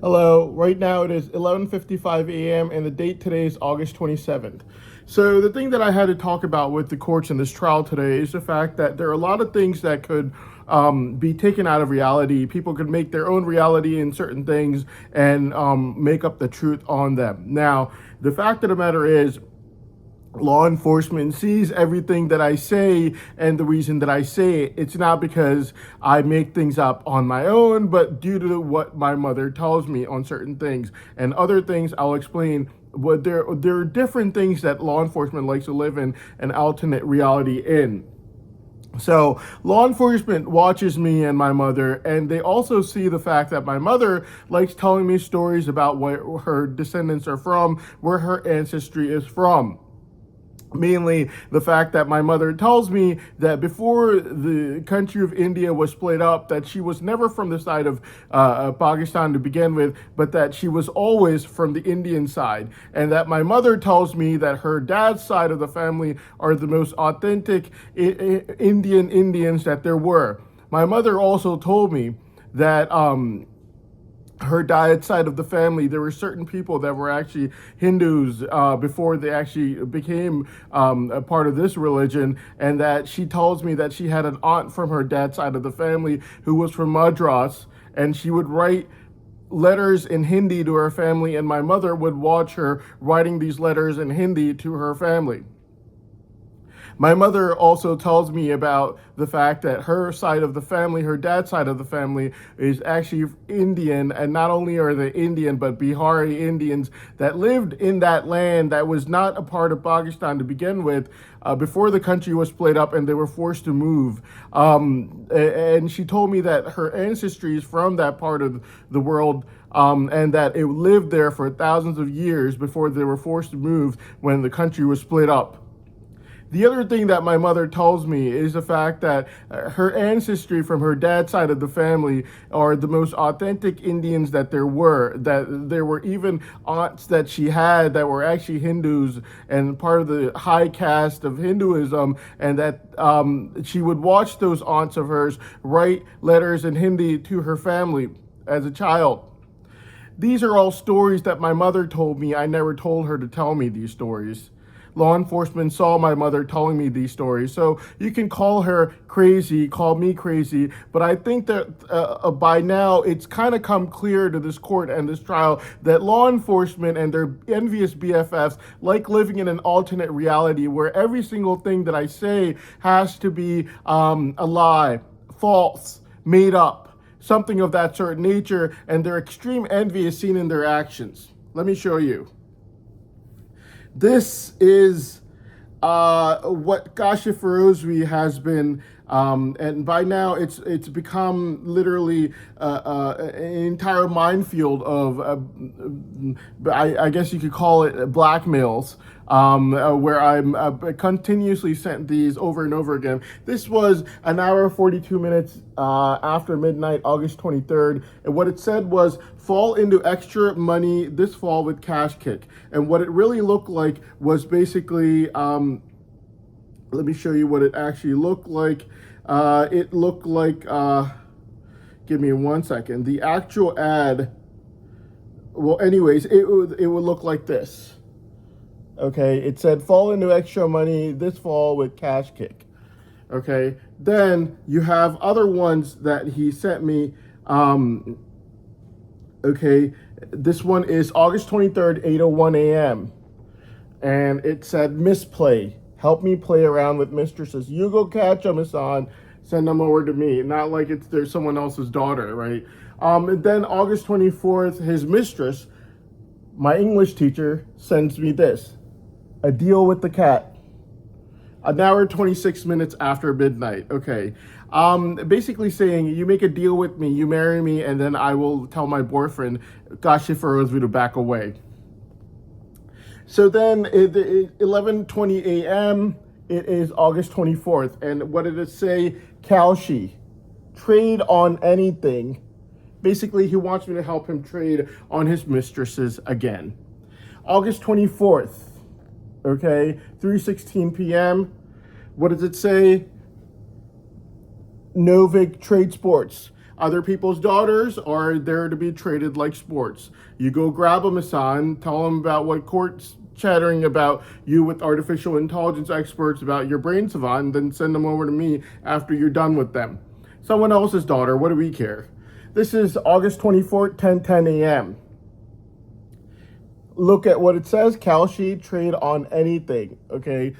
Hello, right now it is 11:55 a.m. and the date today is August 27th. So the thing that I had to talk about with the courts in this trial today is the fact that there are a lot of things that could be taken out of reality. People could make their own reality in certain things and make up the truth on them. Now, the fact of the matter is, law enforcement sees everything that I say, and the reason that I say it, it's not because I make things up on my own, but due to what my mother tells me on certain things. And other things I'll explain. But there are different things that law enforcement likes to live in an alternate reality in. So law enforcement watches me and my mother, and they also see the fact that my mother likes telling me stories about where her descendants are from, where her ancestry is from. Mainly the fact that my mother tells me that before the country of India was split up, that she was never from the side of Pakistan to begin with, but that she was always from the Indian side. And that my mother tells me that her dad's side of the family are the most authentic Indians that there were. My mother also told me that her dad's side of the family, there were certain people that were actually Hindus before they actually became a part of this religion, and that she tells me that she had an aunt from her dad's side of the family who was from Madras, and she would write letters in Hindi to her family, and my mother would watch her writing these letters in Hindi to her family. My mother also tells me about the fact that her side of the family, her dad's side of the family, is actually Indian, and not only are they Indian, but Bihari Indians that lived in that land that was not a part of Pakistan to begin with, before the country was split up and they were forced to move. And she told me that her ancestry is from that part of the world, and that it lived there for thousands of years before they were forced to move when the country was split up. The other thing that my mother tells me is the fact that her ancestry from her dad's side of the family are the most authentic Indians that there were. That there were even aunts that she had that were actually Hindus and part of the high caste of Hinduism, and that she would watch those aunts of hers write letters in Hindi to her family as a child. These are all stories that my mother told me. I never told her to tell me these stories. Law enforcement saw my mother telling me these stories. So you can call her crazy, call me crazy, but I think that by now it's kind of come clear to this court and this trial that law enforcement and their envious BFFs like living in an alternate reality where every single thing that I say has to be a lie, false, made up, something of that certain nature, and their extreme envy is seen in their actions. Let me show you. This is what Kashif Firozvi has been, and by now it's become literally an entire minefield of, I guess you could call it blackmails, where I'm continuously sent these over and over again. This was an hour 42 minutes after midnight, August 23rd, and what it said was, fall into extra money this fall with Cash Kick. And what it really looked like was basically, let me show you what it actually looked like. It looked like, give me 1 second. The actual ad, well, anyways, it would look like this. Okay, it said, fall into extra money this fall with Cash Kick. Okay, then you have other ones that he sent me. Okay, this one is August 23rd, 8:01 a.m. And it said, misplay. Help me play around with mistresses. You go catch them, Hassan. Send them over to me. Not like there's someone else's daughter, right? And then August 24th, his mistress, my English teacher, sends me this. A deal with the cat. An hour 26 minutes after midnight. Okay. Basically saying, you make a deal with me, you marry me, and then I will tell my boyfriend, Kashif Firozvi, to back away. So then, at 11:20 a.m., it is August 24th, and what did it say? Kalshi, trade on anything. Basically, he wants me to help him trade on his mistresses again. August 24th, okay, 3:16 p.m., what does it say? Novik Trade Sports. Other people's daughters are there to be treated like sports. You go grab them, Hassan, tell them about what court's chattering about you with artificial intelligence experts about your brain savant, and then send them over to me after you're done with them. Someone else's daughter, what do we care? This is August 24th, 10:10 a.m. Look at what it says. Kalshi trade on anything. Okay,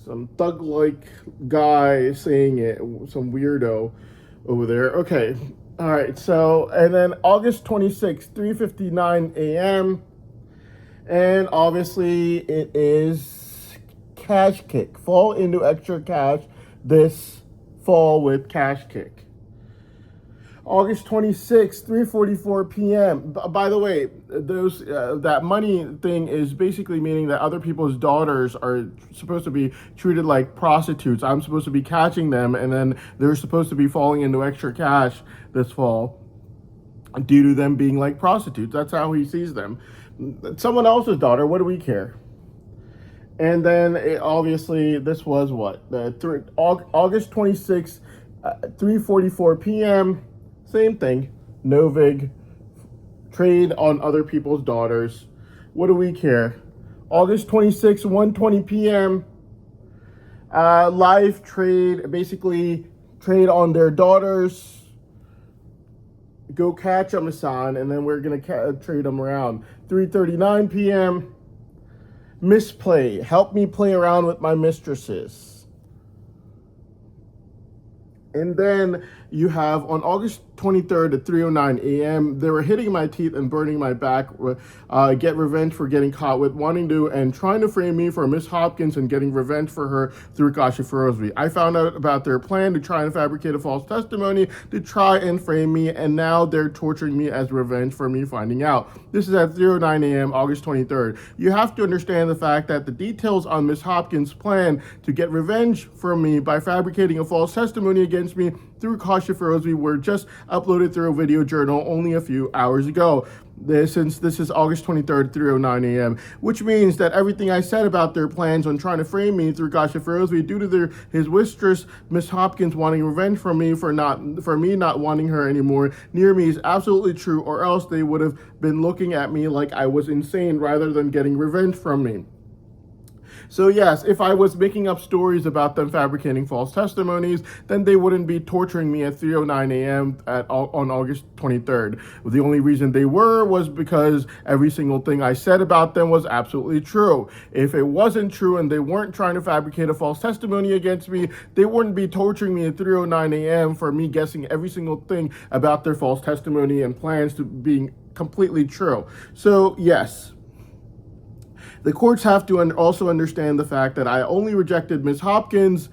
some thug-like guy saying it, some weirdo over there. Okay, all right. So, and then August 26th, 3:59 a.m. And obviously it is Cash Kick. Fall into extra cash this fall with Cash Kick. August 26th, 3:44 p.m. By the way, those that money thing is basically meaning that other people's daughters are supposed to be treated like prostitutes. I'm supposed to be catching them, and then they're supposed to be falling into extra cash this fall due to them being like prostitutes. That's how he sees them. Someone else's daughter, what do we care? And then obviously this was what? August 26th, 3:44 p.m. Same thing. Novig, trade on other people's daughters. What do we care? August 26th, 1:20 p.m. Live trade, basically trade on their daughters. Go catch them, Hassan, and then we're going to trade them around. 3:39 p.m. Misplay. Help me play around with my mistresses. And then you have on August 23rd at 3:09 a.m., they were hitting my teeth and burning my back, get revenge for getting caught with wanting to and trying to frame me for Miss Hopkins and getting revenge for her through Kashi Ferozvi. I found out about their plan to try and fabricate a false testimony to try and frame me, and now they're torturing me as revenge for me finding out. This is at 3:09 a.m., August 23rd. You have to understand the fact that the details on Miss Hopkins' plan to get revenge from me by fabricating a false testimony against me through Kashi Ferozvi were just uploaded through a video journal only a few hours ago. Since this is August 23rd, 3:09 a.m., which means that everything I said about their plans on trying to frame me through Kashi Ferozvi due to his mistress, Miss Hopkins, wanting revenge from me for me not wanting her anymore near me is absolutely true, or else they would have been looking at me like I was insane rather than getting revenge from me. So yes, if I was making up stories about them fabricating false testimonies, then they wouldn't be torturing me at 3:09 a.m. on August 23rd. The only reason they was because every single thing I said about them was absolutely true. If it wasn't true and they weren't trying to fabricate a false testimony against me, they wouldn't be torturing me at 3:09 a.m. for me guessing every single thing about their false testimony and plans to being completely true. So yes. The courts have to also understand the fact that I only rejected Ms. Hopkins.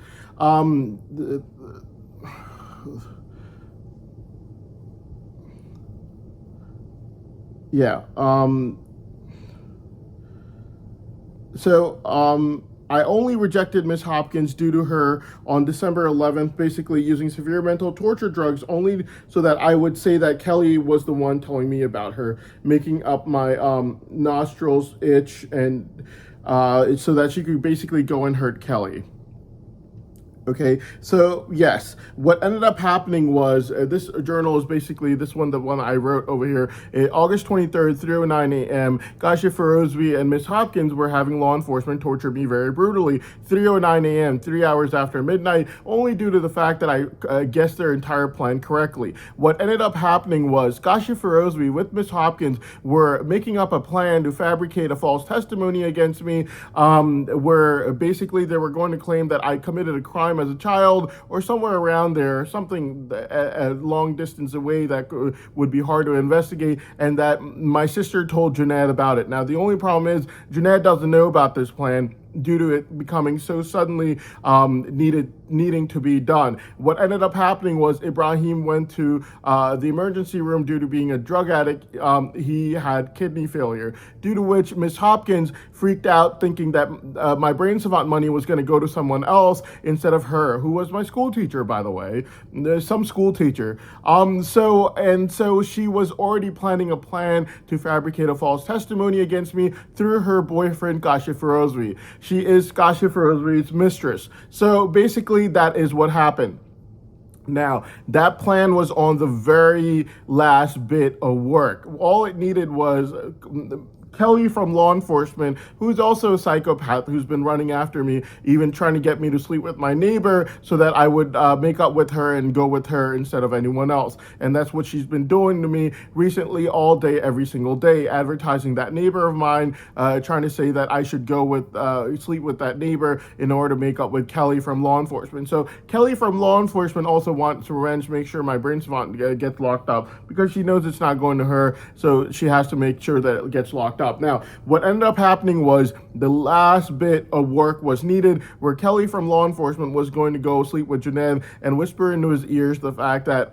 I only rejected Ms. Hopkins due to her on December 11th basically using severe mental torture drugs only so that I would say that Kelly was the one telling me about her, making up my nostrils itch and so that she could basically go and hurt Kelly. Okay, so yes, what ended up happening was this journal is basically this one, the one I wrote over here. August 23rd, 3:09 a.m. Kashi Ferozvi and Miss Hopkins were having law enforcement torture me very brutally. 3:09 a.m., 3 hours after midnight, only due to the fact that I guessed their entire plan correctly. What ended up happening was Kashi Ferozvi with Miss Hopkins were making up a plan to fabricate a false testimony against me, where basically they were going to claim that I committed a crime as a child or somewhere around there, something a long distance away that would be hard to investigate, and that my sister told Junaid about it. Now, the only problem is Junaid doesn't know about this plan due to it becoming so suddenly needing to be done. What ended up happening was Ibrahim went to the emergency room due to being a drug addict. He had kidney failure, due to which Miss Hopkins freaked out thinking that my brain savant money was going to go to someone else instead of her, who was my school teacher, by the way, some school teacher. So she was already planning a plan to fabricate a false testimony against me through her boyfriend, Kashi Ferozvi. She is Kashi Ferozvi's mistress. So basically that is what happened. Now, that plan was on the very last bit of work. All it needed was Kelly from law enforcement, who's also a psychopath, who's been running after me, even trying to get me to sleep with my neighbor so that I would make up with her and go with her instead of anyone else. And that's what she's been doing to me recently, all day, every single day, advertising that neighbor of mine, trying to say that I should go with sleep with that neighbor in order to make up with Kelly from law enforcement. So Kelly from law enforcement also wants revenge, make sure my brain savant gets locked up because she knows it's not going to her, so she has to make sure that it gets locked up. Now, what ended up happening was the last bit of work was needed where Kelly from law enforcement was going to go sleep with Junaid and whisper into his ears the fact that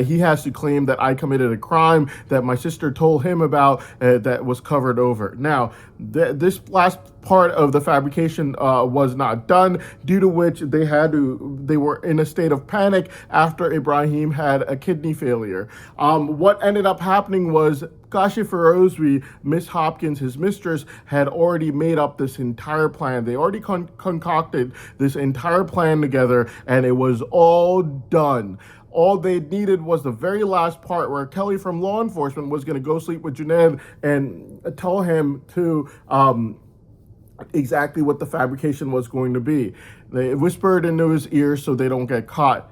he has to claim that I committed a crime that my sister told him about that was covered over. Now, this last part of the fabrication was not done, due to which they were in a state of panic after Ibrahim had a kidney failure. What ended up happening was Kashif Rosvi, Miss Hopkins, his mistress, had already made up this entire plan. They already concocted this entire plan together, and it was all done. All they needed was the very last part where Kelly from law enforcement was going to go sleep with Junaid and tell him to exactly what the fabrication was going to be. They whispered into his ear so they don't get caught.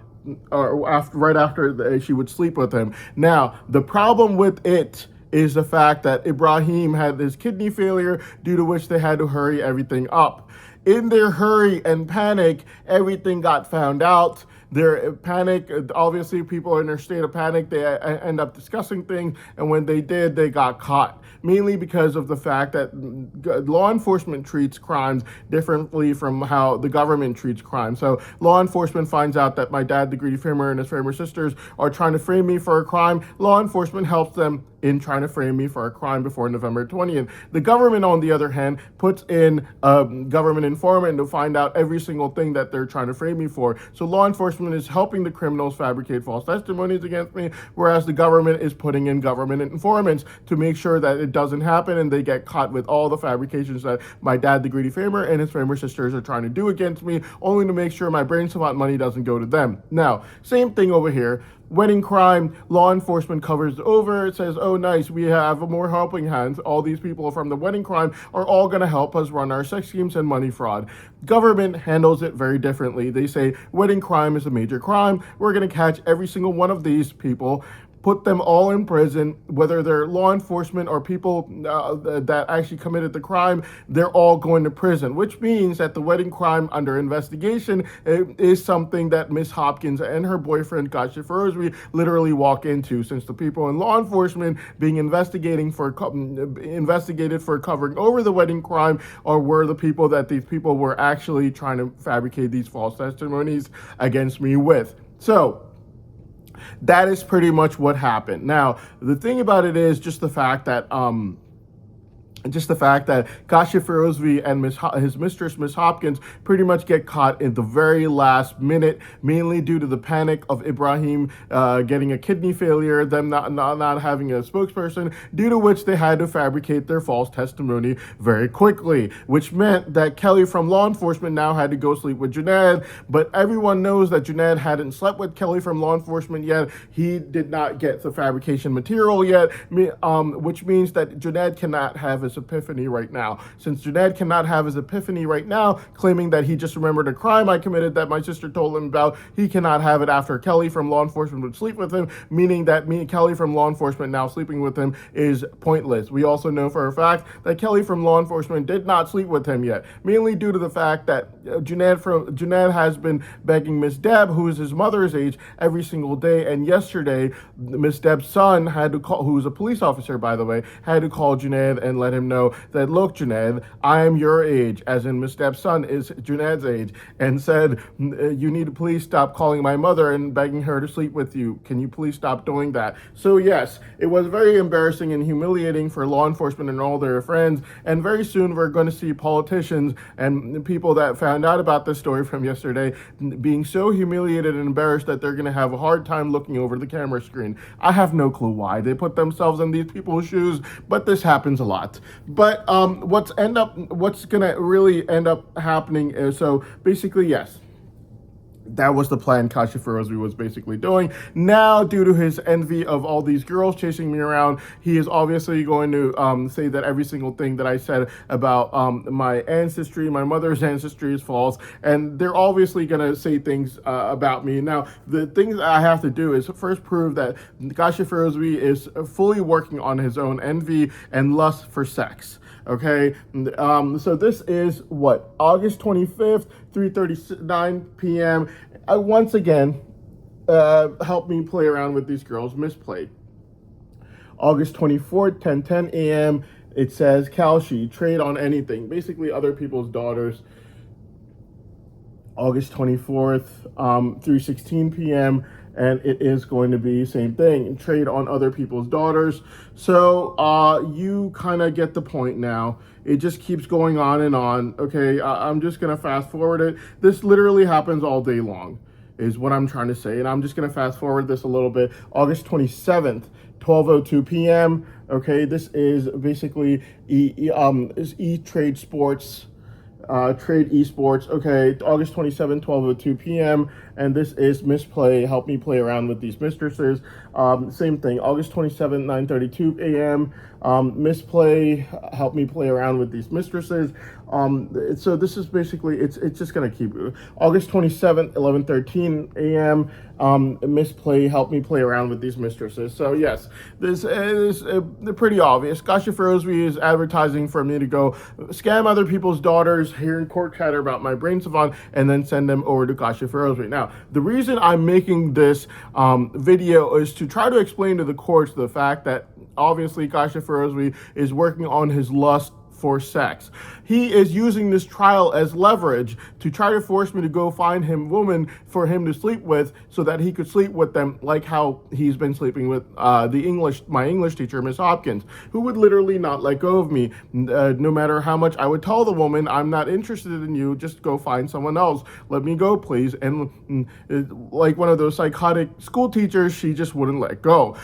Or right after she would sleep with him. Now, the problem with it is the fact that Ibrahim had this kidney failure, due to which they had to hurry everything up. In their hurry and panic, everything got found out. Their panic, obviously people are in their state of panic, they end up discussing things, and when they did, they got caught. Mainly because of the fact that law enforcement treats crimes differently from how the government treats crimes. So law enforcement finds out that my dad, the greedy framer, and his framer sisters are trying to frame me for a crime. Law enforcement helps them in trying to frame me for a crime before November 20th. The government, on the other hand, puts in a government informant to find out every single thing that they're trying to frame me for. So law enforcement is helping the criminals fabricate false testimonies against me, whereas the government is putting in government informants to make sure that it doesn't happen and they get caught with all the fabrications that my dad, the greedy framer, and his framer sisters are trying to do against me, only to make sure my brain savant money doesn't go to them. Now, same thing over here. Wedding crime, law enforcement covers over. It says, oh, nice, we have more helping hands. All these people from the wedding crime are all going to help us run our sex schemes and money fraud. Government handles it very differently. They say wedding crime is a major crime. We're going to catch every single one of these people, put them all in prison, whether they're law enforcement or people that actually committed the crime, they're all going to prison, which means that the wedding crime under investigation is something that Miss Hopkins and her boyfriend, Kashif Rosvi, literally walk into, since the people in law enforcement being investigated for covering over the wedding crime were the people that these people were actually trying to fabricate these false testimonies against me with. So, that is pretty much what happened. Now, the thing about it is just the fact that Kashif Rosvi and his mistress, Miss Hopkins, pretty much get caught in the very last minute, mainly due to the panic of Ibrahim getting a kidney failure, them not having a spokesperson, due to which they had to fabricate their false testimony very quickly, which meant that Kelly from law enforcement now had to go sleep with Junaid, but everyone knows that Junaid hadn't slept with Kelly from law enforcement yet. He did not get the fabrication material yet, which means that Junaid cannot have his epiphany right now. Since Junaid cannot have his epiphany right now, claiming that he just remembered a crime I committed that my sister told him about, he cannot have it after Kelly from law enforcement would sleep with him, meaning that me and Kelly from law enforcement now sleeping with him is pointless. We also know for a fact that Kelly from law enforcement did not sleep with him yet, mainly due to the fact that Junaid has been begging Miss Deb, who is his mother's age, every single day, and yesterday Miss Deb's son had to call, who's a police officer by the way, had to call Junaid and let him know that, look, Junaid, I am your age, as in Miss Deb's son is Junaid's age, and said, you need to please stop calling my mother and begging her to sleep with you. Can you please stop doing that? So yes, it was very embarrassing and humiliating for law enforcement and all their friends, and very soon we're going to see politicians and people that found out about this story from yesterday being so humiliated and embarrassed that they're going to have a hard time looking over the camera screen. I have no clue why they put themselves in these people's shoes, but this happens a lot. But what's gonna really end up happening is, so basically, yes, That was the plan Kasha Firozvi was basically doing. Now, due to his envy of all these girls chasing me around, he is obviously going to say that every single thing that I said about my ancestry, my mother's ancestry, is false. And they're obviously going to say things about me. Now, the things that I have to do is first prove that Kasha Firozvi is fully working on his own envy and lust for sex. Okay, so this is what, August 25th, 3:39 p.m. Once again, help me play around with these girls. Misplayed. August 24th, 10:10 a.m. It says Kalshi, trade on anything. Basically, other people's daughters. August 24th, 3:16 p.m. And it is going to be same thing, trade on other people's daughters. So you kind of get the point now. It just keeps going on and on. Okay, I'm just gonna fast forward it. This literally happens all day long, is what I'm trying to say. And I'm just gonna fast forward this a little bit. August 27th, 12:02 p.m. Okay, this is basically E-Trade Sports. Trade Esports. Okay, August 27, 12:02 p.m. And this is Misplay, help me play around with these mistresses. Same thing, August 27, 9:32 a.m. Misplay, help me play around with these mistresses. So this is basically, it's just gonna keep. August 27th, 11:13 a.m. Misplay, help me play around with these mistresses. So yes, this is pretty obvious. Kasha Firozvi is advertising for me to go scam other people's daughters, hearing court chatter about my brain savant, and then send them over to Kasha Firozvi. Now, the reason I'm making this video is to try to explain to the courts the fact that obviously Kasha Firozvi is working on his lust for sex. He is using this trial as leverage to try to force me to go find him women for him to sleep with, so that he could sleep with them, like how he's been sleeping with my English teacher, Miss Hopkins, who would literally not let go of me, no matter how much I would tell the woman, I'm not interested in you, just go find someone else, let me go please. And like one of those psychotic school teachers, she just wouldn't let go.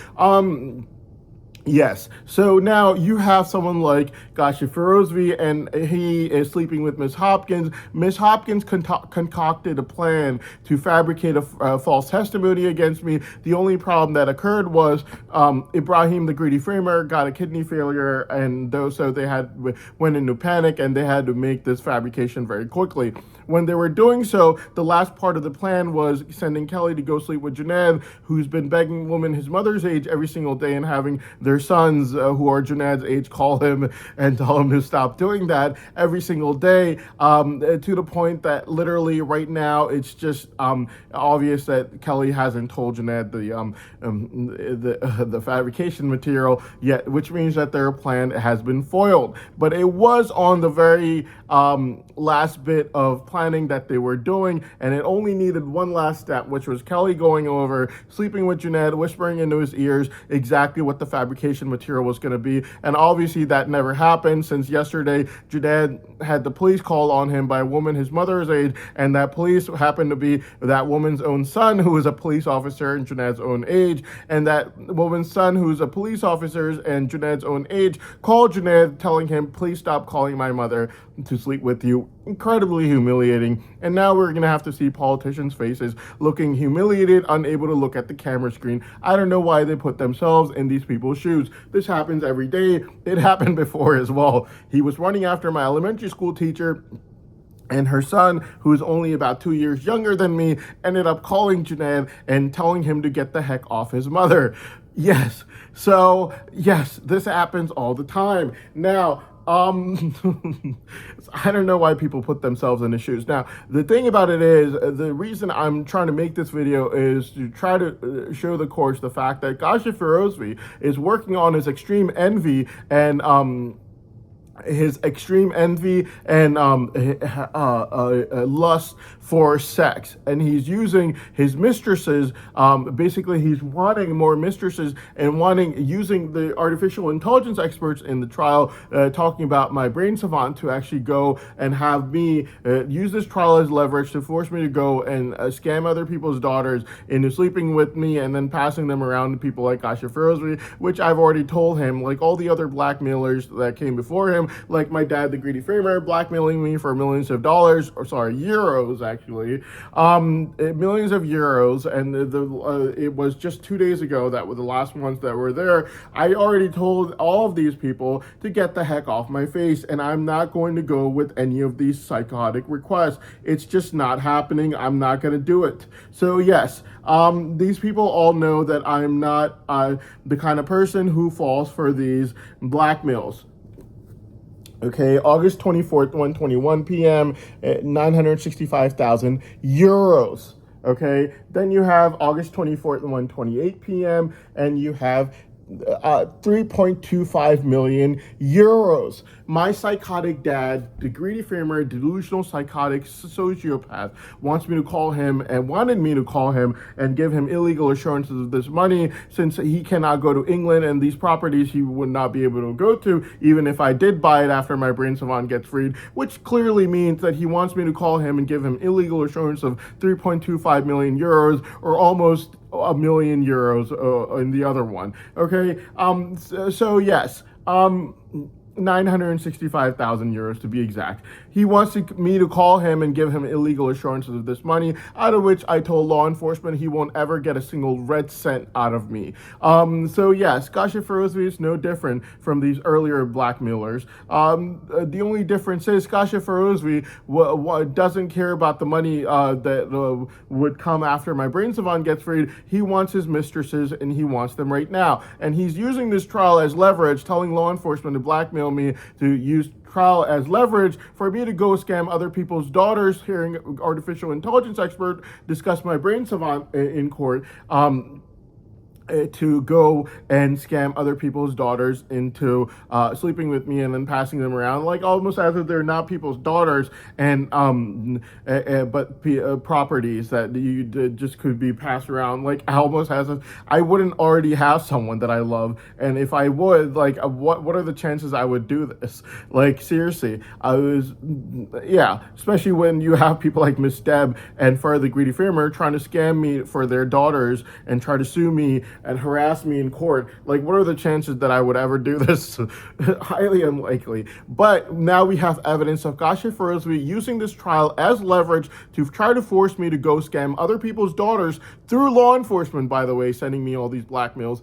Yes, so now you have someone like Kasha Firozvi, and he is sleeping with Miss Hopkins. Miss Hopkins concocted a plan to fabricate a false testimony against me. The only problem that occurred was Ibrahim, the greedy framer, got a kidney failure, and so they went into panic, and they had to make this fabrication very quickly. When they were doing so, the last part of the plan was sending Kelly to go sleep with Junaid, who's been begging women his mother's age every single day, and having their sons who are Junaid's age call him and tell him to stop doing that every single day, to the point that literally right now it's just obvious that Kelly hasn't told Junaid the fabrication material yet, which means that their plan has been foiled. But it was on the very last bit of planning that they were doing, and it only needed one last step, which was Kelly going over, sleeping with Junaid, whispering into his ears exactly what the fabrication material was going to be. And obviously that never happened, since yesterday Junaid had the police called on him by a woman his mother's age, and that police happened to be that woman's own son, who is a police officer in Junaid's own age, and that woman's son, who's a police officer and Junaid's own age, called Junaid telling him, please stop calling my mother to sleep with you. Incredibly humiliating. And now we're gonna have to see politicians' faces looking humiliated, unable to look at the camera screen. I don't know why they put themselves in these people's shoes. This happens every day. It happened before as well. He was running after my elementary school teacher, and her son, who's only about 2 years younger than me, ended up calling Junaid and telling him to get the heck off his mother. Yes, so yes, this happens all the time. Now, I don't know why people put themselves in the shoes. Now, the thing about it is, the reason I'm trying to make this video is to try to show the courts the fact that Kasha Firozvi is working on his extreme envy and lust for sex, and he's using his mistresses. Basically, he's wanting more mistresses and using the artificial intelligence experts in the trial, talking about my brain savant, to actually go and have me use this trial as leverage to force me to go and scam other people's daughters into sleeping with me, and then passing them around to people like Kasha Firozvi, which I've already told him, like all the other blackmailers that came before him, like my dad, the greedy framer, blackmailing me for millions of dollars, or sorry, euros actually, millions of euros. And it was just 2 days ago that were the last ones that were there. I already told all of these people to get the heck off my face, and I'm not going to go with any of these psychotic requests. It's just not happening. I'm not going to do it. So yes, these people all know that I'm not the kind of person who falls for these blackmails. Okay, August 24th, 1:21 p.m., 965,000 euros. Okay, then you have August 24th, 1:28 p.m., and you have 3.25 million euros. My psychotic dad, the greedy framer, delusional psychotic sociopath, wanted me to call him and give him illegal assurances of this money, since he cannot go to England, and these properties he would not be able to go to, even if I did buy it after my brain savant gets freed, which clearly means that he wants me to call him and give him illegal assurance of 3.25 million euros, or almost a million euros in the other one. Okay, so yes, 965,000 euros to be exact. He wants me to call him and give him illegal assurances of this money, out of which I told law enforcement he won't ever get a single red cent out of me. So yes, Kashif Ferozvi is no different from these earlier blackmailers. The only difference is Kashif Ferozvi doesn't care about the money that would come after my brain savant gets freed. He wants his mistresses, and he wants them right now. And he's using this trial as leverage, telling law enforcement to blackmail me, to use trial as leverage for me to go scam other people's daughters, hearing artificial intelligence expert discuss my brain savant in court, to go and scam other people's daughters into sleeping with me and then passing them around, like almost as if they're not people's daughters, and but properties that you just could be passed around, like almost as if I wouldn't already have someone that I love. And if I would, like, what are the chances I would do this? Like, seriously, especially when you have people like Miss Deb and Fur the Greedy Framer trying to scam me for their daughters and try to sue me and harass me in court. Like, what are the chances that I would ever do this? Highly unlikely. But now we have evidence of Kashif Ferozvi using this trial as leverage to try to force me to go scam other people's daughters through law enforcement, by the way, sending me all these blackmails.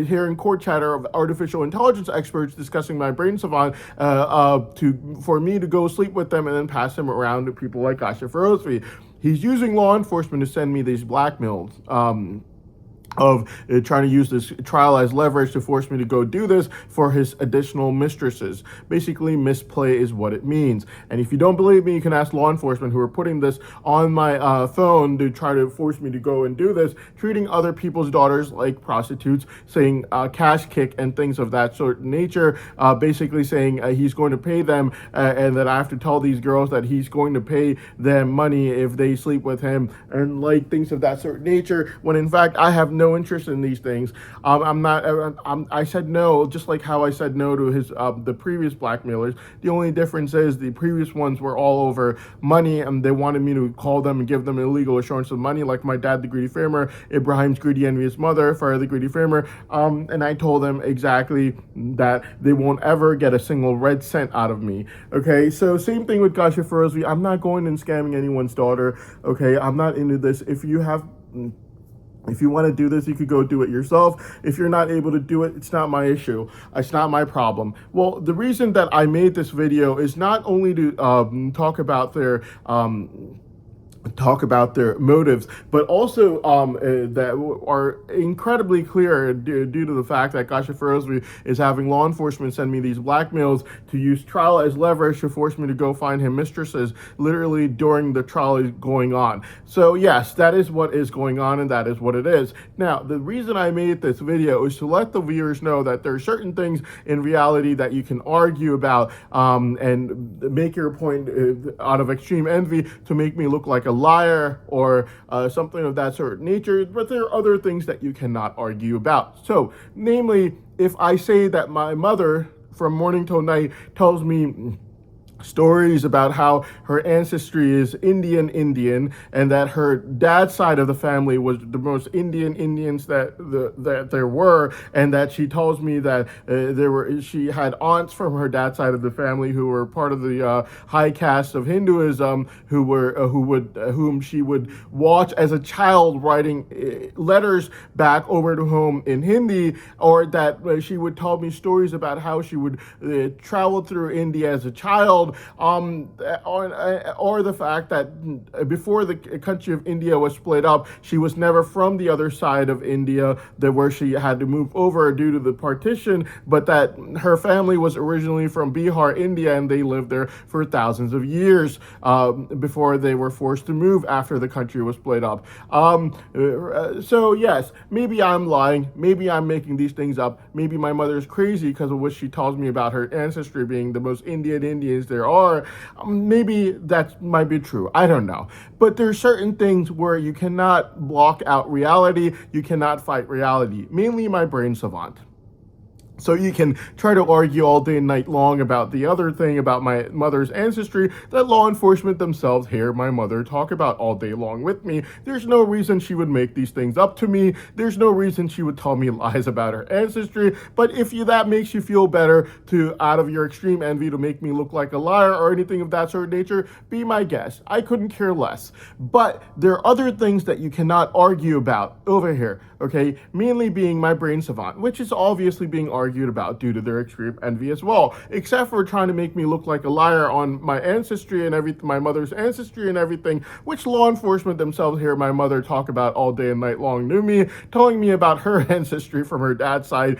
Hearing court chatter of artificial intelligence experts discussing my brain savant for me to go sleep with them and then pass them around to people like Kashif Ferozvi. He's using law enforcement to send me these blackmails. Of trying to use this trial as leverage to force me to go do this for his additional mistresses. Basically, misplay is what it means. And if you don't believe me, you can ask law enforcement, who are putting this on my phone to try to force me to go and do this, treating other people's daughters like prostitutes, saying cash kick and things of that sort of nature, basically saying he's going to pay them and that I have to tell these girls that he's going to pay them money if they sleep with him, and like things of that sort of nature, when in fact I have no interest in these things. I said no, just like how I said no to his the previous blackmailers. The only difference is the previous ones were all over money, and they wanted me to call them and give them illegal assurance of money, like my dad, the greedy framer, Ibrahim's greedy envious mother, Farah the greedy framer, and I told them exactly that they won't ever get a single red cent out of me. Okay, so same thing with Kashif Ferozvi. I'm not going and scamming anyone's daughter. Okay, I'm not into this. If you want to do this, you could go do it yourself. If you're not able to do it, it's not my issue. It's not my problem. Well, the reason that I made this video is not only to talk about their motives, but also that are incredibly clear due to the fact that Kashif Ferozvi is having law enforcement send me these blackmails to use trial as leverage to force me to go find him mistresses, literally during the trial is going on. So yes, that is what is going on, and that is what it is. Now, the reason I made this video is to let the viewers know that there are certain things in reality that you can argue about and make your point out of extreme envy to make me look like a liar or something of that sort of nature, but there are other things that you cannot argue about. So, namely, if I say that my mother from morning till night tells me stories about how her ancestry is Indian, and that her dad's side of the family was the most Indians that there were, and that she tells me that she had aunts from her dad's side of the family who were part of the high caste of Hinduism, whom she would watch as a child writing letters back over to home in Hindi, or that she would tell me stories about how she would travel through India as a child, or the fact that before the country of India was split up, she was never from the other side of India, where she had to move over due to the partition, but that her family was originally from Bihar, India, and they lived there for thousands of years before they were forced to move after the country was split up. So yes, maybe I'm lying, maybe I'm making these things up, maybe my mother is crazy because of what she tells me about her ancestry being the most Indians there are. Maybe that might be true, I don't know. But there's certain things where you cannot block out reality, you cannot fight reality, mainly my brain savant. So you can try to argue all day and night long about the other thing about my mother's ancestry that law enforcement themselves hear my mother talk about all day long with me. There's no reason she would make these things up to me. There's no reason she would tell me lies about her ancestry. But if that makes you feel better out of your extreme envy to make me look like a liar or anything of that sort of nature, be my guest. I couldn't care less. But there are other things that you cannot argue about over here, okay? Mainly being my brain savant, which is obviously being argued about due to their extreme envy as well, except for trying to make me look like a liar on my ancestry and everything, my mother's ancestry and everything, which law enforcement themselves hear my mother talk about all day and night long to me, telling me about her ancestry from her dad's side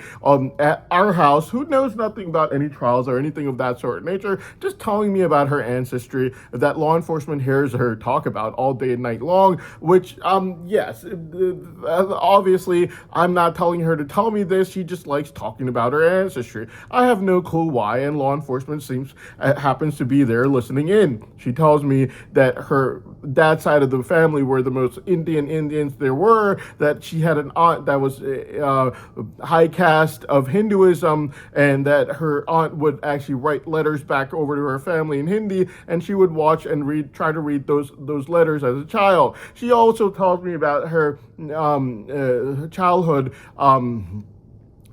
at our house, who knows nothing about any trials or anything of that sort of nature, just telling me about her ancestry that law enforcement hears her talk about all day and night long, which, yes, obviously, I'm not telling her to tell me this, she just likes talking about her ancestry. I have no clue why, and law enforcement happens to be there listening in. She tells me that her dad's side of the family were the most Indians there were, that she had an aunt that was high caste of Hinduism, and that her aunt would actually write letters back over to her family in Hindi, and she would watch and try to read those letters as a child. She also tells me about her childhood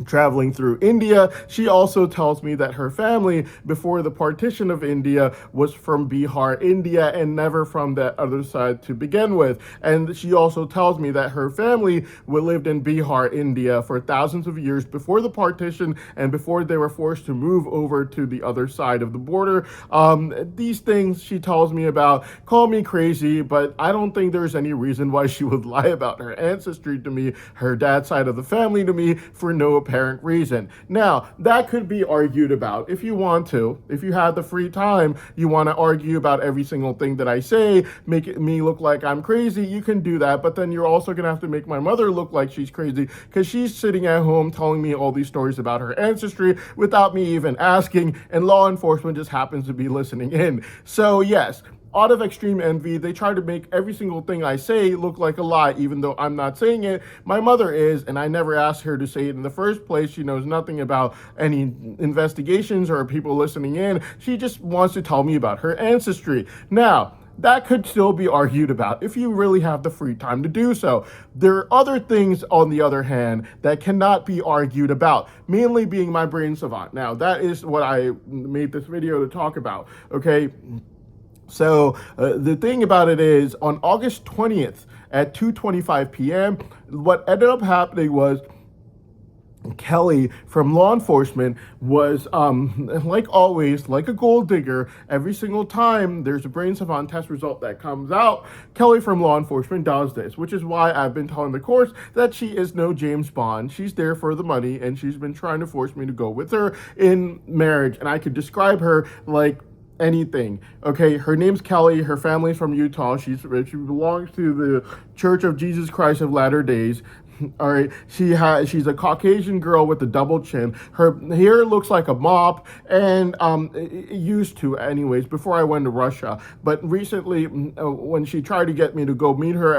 traveling through India. She also tells me that her family, before the partition of India, was from Bihar, India, and never from that other side to begin with. And she also tells me that her family lived in Bihar, India for thousands of years before the partition and before they were forced to move over to the other side of the border. These things she tells me about call me crazy, but I don't think there's any reason why she would lie about her ancestry to me, her dad's side of the family to me, for no apparent reason. Now, that could be argued about if you want to. If you have the free time, you want to argue about every single thing that I say, make me look like I'm crazy, you can do that, but then you're also going to have to make my mother look like she's crazy because she's sitting at home telling me all these stories about her ancestry without me even asking, and law enforcement just happens to be listening in. So yes, out of extreme envy, they try to make every single thing I say look like a lie, even though I'm not saying it. My mother is, and I never asked her to say it in the first place. She knows nothing about any investigations or people listening in. She just wants to tell me about her ancestry. Now, that could still be argued about if you really have the free time to do so. There are other things, on the other hand, that cannot be argued about, mainly being my brain savant. Now, that is what I made this video to talk about, okay? So the thing about it is, on August 20th at 2:25 p.m., what ended up happening was Kelly from law enforcement was, like always, like a gold digger. Every single time there's a brain savant test result that comes out, Kelly from law enforcement does this, which is why I've been telling the courts that she is no James Bond. She's there for the money, and she's been trying to force me to go with her in marriage. And I could describe her like anything. Okay, her name's Kelly, her family's from Utah, she belongs to the Church of Jesus Christ of Latter Days. All right, she's a Caucasian girl with a double chin. Her hair looks like a mop, and it used to, anyways, before I went to Russia. But recently, when she tried to get me to go meet her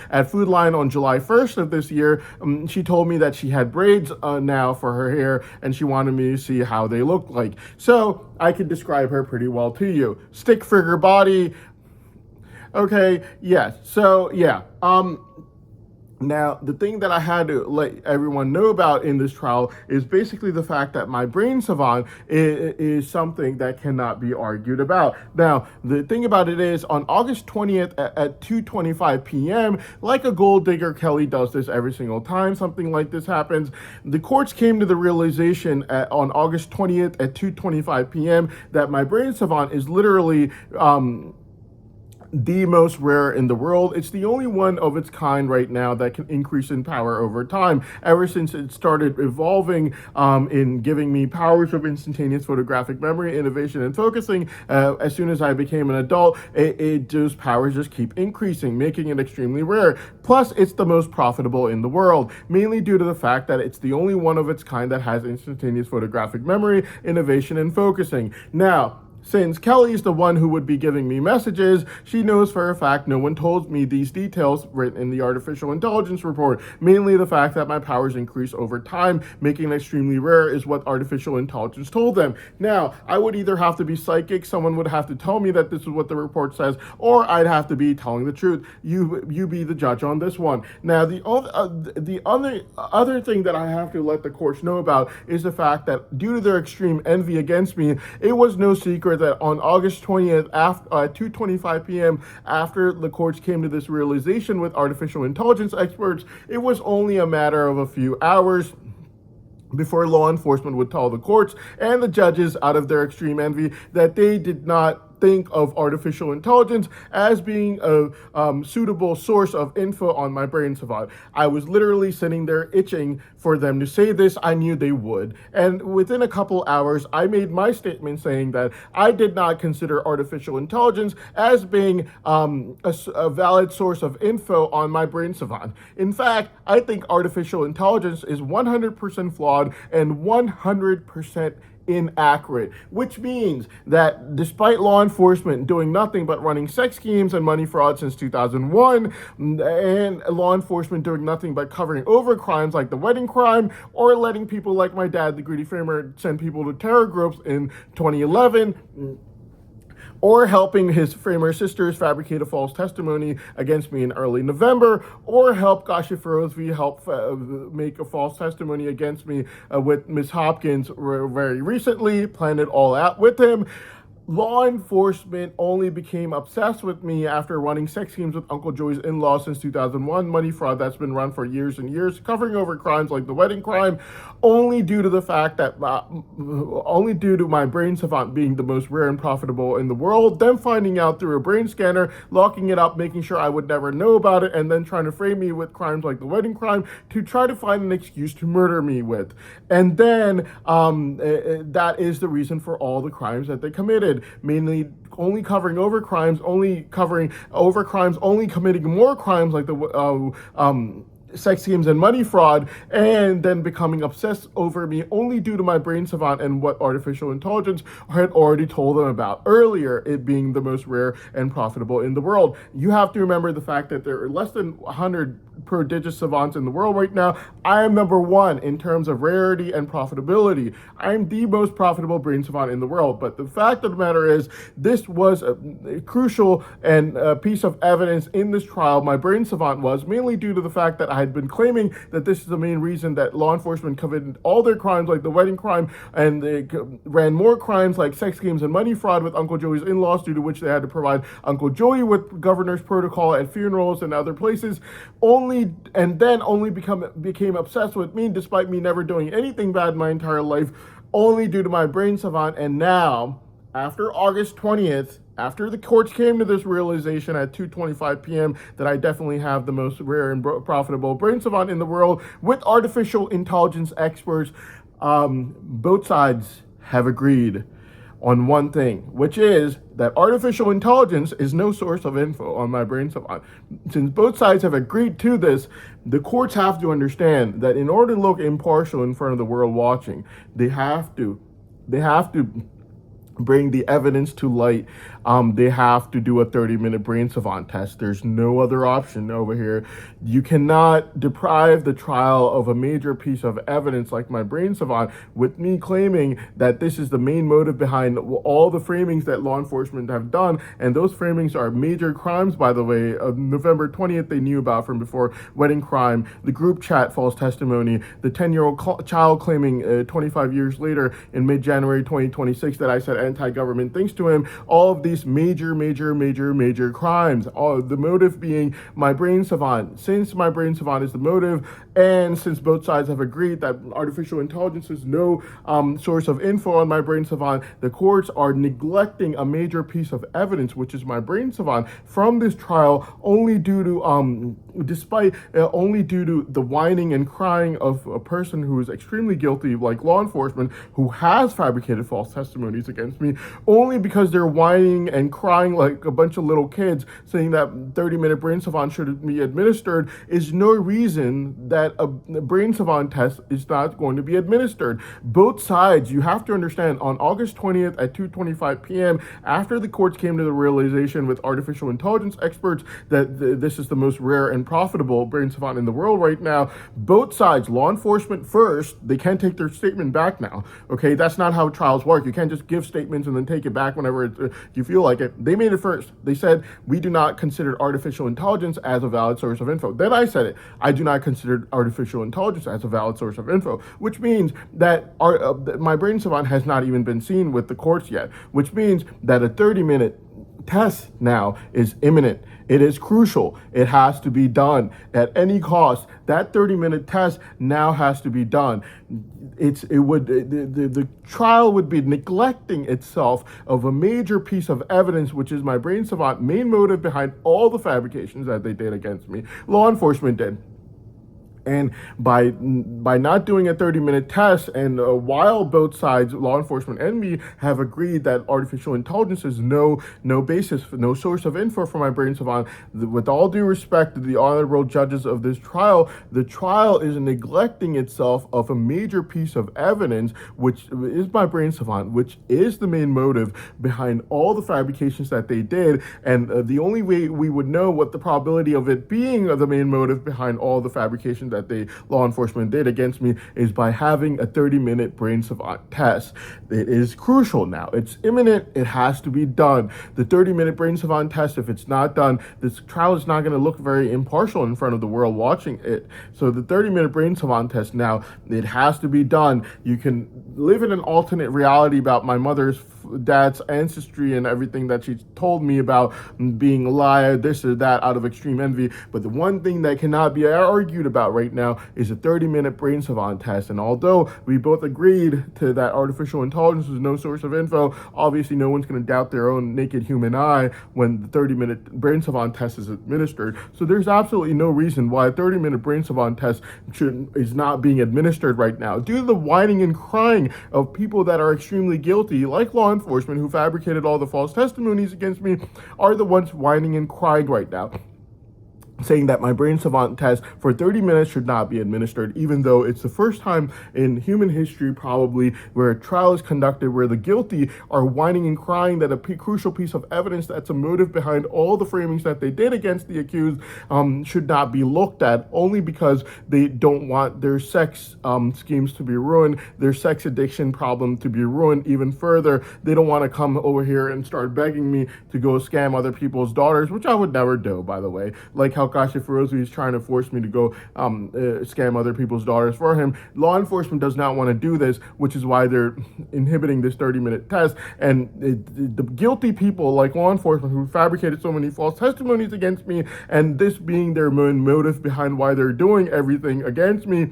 at Food Line on July 1st of this year, she told me that she had braids now for her hair, and she wanted me to see how they looked like. So I could describe her pretty well to you. Stick figure body. Okay, yes. So yeah. Now, the thing that I had to let everyone know about in this trial is basically the fact that my brain savant is something that cannot be argued about. Now, the thing about it is, on August 20th at 2:25 p.m., like a gold digger, Kelly does this every single time something like this happens. The courts came to the realization on August 20th at 2:25 p.m. that my brain savant is literally the most rare in the world. It's the only one of its kind right now that can increase in power over time. Ever since it started evolving in giving me powers of instantaneous photographic memory, innovation, and focusing, as soon as I became an adult, those powers just keep increasing, making it extremely rare. Plus, it's the most profitable in the world, mainly due to the fact that it's the only one of its kind that has instantaneous photographic memory, innovation, and focusing. Now, since Kelly's the one who would be giving me messages, she knows for a fact no one told me these details written in the artificial intelligence report. Mainly the fact that my powers increase over time, making it extremely rare, is what artificial intelligence told them. Now, I would either have to be psychic, someone would have to tell me that this is what the report says, or I'd have to be telling the truth. You be the judge on this one. Now, the other thing that I have to let the courts know about is the fact that due to their extreme envy against me, it was no secret that on August 20th at 2:25 p.m., after the courts came to this realization with artificial intelligence experts, it was only a matter of a few hours before law enforcement would tell the courts and the judges, out of their extreme envy, that they did not think of artificial intelligence as being a suitable source of info on my brain savant. I was literally sitting there itching for them to say this. I knew they would. And within a couple hours, I made my statement saying that I did not consider artificial intelligence as being a valid source of info on my brain savant. In fact, I think artificial intelligence is 100% flawed and 100% inaccurate, which means that despite law enforcement doing nothing but running sex schemes and money fraud since 2001, and law enforcement doing nothing but covering over crimes like the wedding crime, or letting people like my dad, the greedy framer, send people to terror groups in 2011, or helping his framer sisters fabricate a false testimony against me in early November, or help Gasha Ferozvi make a false testimony against me with Ms. Hopkins very recently, planned it all out with him. Law enforcement only became obsessed with me after running sex schemes with Uncle Joey's in-laws since 2001, money fraud that's been run for years and years, covering over crimes like the wedding crime, only due to the fact that, only due to my brain savant being the most rare and profitable in the world, them finding out through a brain scanner, locking it up, making sure I would never know about it, and then trying to frame me with crimes like the wedding crime to try to find an excuse to murder me with. And then that is the reason for all the crimes that they committed. Mainly only covering over crimes, only committing more crimes like the sex schemes and money fraud, and then becoming obsessed over me only due to my brain savant and what artificial intelligence had already told them about earlier, it being the most rare and profitable in the world. You have to remember the fact that there are less than 100 prodigious savants in the world right now. I am number one in terms of rarity and profitability. I am the most profitable brain savant in the world. But the fact of the matter is, this was a crucial and piece of evidence in this trial. My brain savant was mainly due to the fact that I had been claiming that this is the main reason that law enforcement committed all their crimes like the wedding crime, and they ran more crimes like sex schemes and money fraud with Uncle Joey's in-laws, due to which they had to provide Uncle Joey with governor's protocol at funerals and other places, became obsessed with me despite me never doing anything bad my entire life, only due to my brain savant. And now, after August 20th, after the courts came to this realization at 2:25 p.m. that I definitely have the most rare and profitable brain savant in the world, with artificial intelligence experts, both sides have agreed on one thing, which is that artificial intelligence is no source of info on my brain savant. Since both sides have agreed to this, the courts have to understand that in order to look impartial in front of the world watching, they have to bring the evidence to light. They have to do a 30-minute brain savant test. There's no other option over here. You cannot deprive the trial of a major piece of evidence like my brain savant with me claiming that this is the main motive behind all the framings that law enforcement have done. And those framings are major crimes, by the way. November 20th, they knew about from before: wedding crime, the group chat false testimony, the 10-year-old child claiming 25 years later in mid-January 2026 that I said anti-government things to him. All of these major crimes. All the motive being my brain savant. Since my brain savant is the motive, and since both sides have agreed that artificial intelligence is no source of info on my brain savant, the courts are neglecting a major piece of evidence, which is my brain savant, from this trial, only due to only due to the whining and crying of a person who is extremely guilty, like law enforcement, who has fabricated false testimonies against me, only because they're whining and crying like a bunch of little kids, saying that 30-minute brain savant should be administered, is no reason that a brain savant test is not going to be administered. Both sides, you have to understand, on August 20th at 2:25 p.m., after the courts came to the realization with artificial intelligence experts that this is the most rare and profitable brain savant in the world right now, both sides, law enforcement first, they can't take their statement back now. Okay, that's not how trials work. You can't just give statements and then take it back whenever you feel like it. They made it first. They said, we do not consider artificial intelligence as a valid source of info. Then I said it. I do not consider artificial intelligence as a valid source of info, which means that my brain savant has not even been seen with the courts yet, which means that a 30-minute test now is imminent. It is crucial. It has to be done at any cost. That 30-minute test now has to be done. The trial would be neglecting itself of a major piece of evidence, which is my brain savant main motive behind all the fabrications that they did against me. Law enforcement did. And by not doing a 30-minute test, and while both sides, law enforcement and me, have agreed that artificial intelligence is no basis, no source of info for my brain savant, with all due respect to the honorable judges of this trial, the trial is neglecting itself of a major piece of evidence, which is my brain savant, which is the main motive behind all the fabrications that they did. And the only way we would know what the probability of it being the main motive behind all the fabrications that the law enforcement did against me is by having a 30-minute brain savant test. It is crucial now. It's imminent. It has to be done. The 30-minute brain savant test, if it's not done, this trial is not going to look very impartial in front of the world watching it. So the 30-minute brain savant test now, it has to be done. You can live in an alternate reality about my dad's ancestry and everything that she told me about being a liar, this or that, out of extreme envy. But the one thing that cannot be argued about right now is a 30-minute brain savant test. And although we both agreed to that artificial intelligence is no source of info, obviously no one's going to doubt their own naked human eye when the 30-minute brain savant test is administered. So there's absolutely no reason why a 30-minute brain savant test is not being administered right now, due to the whining and crying of people that are extremely guilty, like law enforcement, who fabricated all the false testimonies against me, are the ones whining and crying right now, saying that my brain savant test for 30 minutes should not be administered, even though it's the first time in human history probably where a trial is conducted where the guilty are whining and crying that a crucial piece of evidence that's a motive behind all the framings that they did against the accused should not be looked at, only because they don't want their sex schemes to be ruined, their sex addiction problem to be ruined even further. They don't want to come over here and start begging me to go scam other people's daughters, which I would never do, by the way. Like how Kashif Ferozi is trying to force me to go scam other people's daughters for him. Law enforcement does not want to do this, which is why they're inhibiting this 30-minute test. And the guilty people like law enforcement who fabricated so many false testimonies against me, and this being their main motive behind why they're doing everything against me,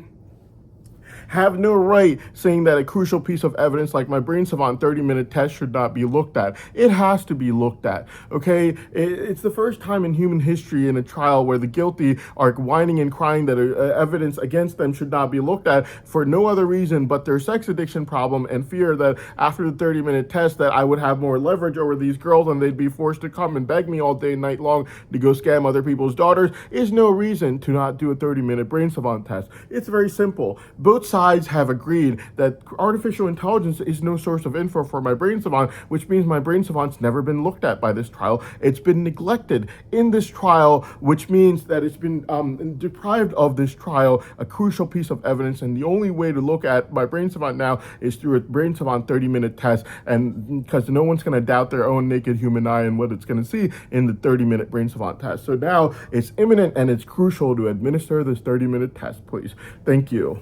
have no right saying that a crucial piece of evidence like my Brain Savant 30-minute test should not be looked at. It has to be looked at, okay? It's the first time in human history in a trial where the guilty are whining and crying that evidence against them should not be looked at for no other reason but their sex addiction problem and fear that after the 30-minute test that I would have more leverage over these girls and they'd be forced to come and beg me all day and night long to go scam other people's daughters is no reason to not do a 30-minute Brain Savant test. It's very simple. Both sides have agreed that artificial intelligence is no source of info for my Brain Savant, which means my Brain Savant's never been looked at by this trial. It's been neglected in this trial, which means that it's been deprived of this trial, a crucial piece of evidence, and the only way to look at my Brain Savant now is through a Brain Savant 30-minute test, and because no one's going to doubt their own naked human eye and what it's going to see in the 30-minute Brain Savant test. So now it's imminent and it's crucial to administer this 30-minute test, please. Thank you.